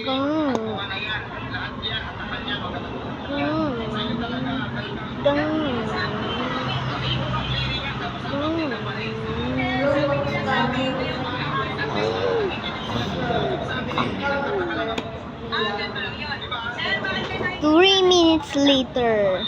Three minutes later.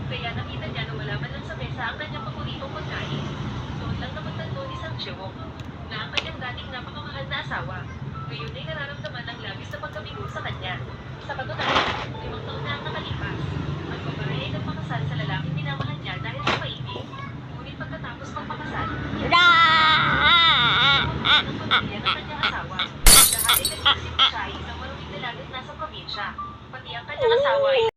Kaya nakita niya na wala man lang sa mesa ang kanyang paboritong pagkain. Doon lang napagtanto ni Sang Chewok na ang kanyang dating napakamahal na asawa ngayon ay nararamdaman ng labis na pagkabigo sa kanya. Sa katunayan, 5 taon na ang nakalipas. Ang babae ay nagpakasal sa lalaking minamahal niya dahil sa pag-ibig. Ngunit pagkatapos magpakasal, ang pamilya ng kanyang asawa. Lahat ay nag-isip siya ay isang maruming dalagat nasa probinsya. Pati ang kanyang asawa ay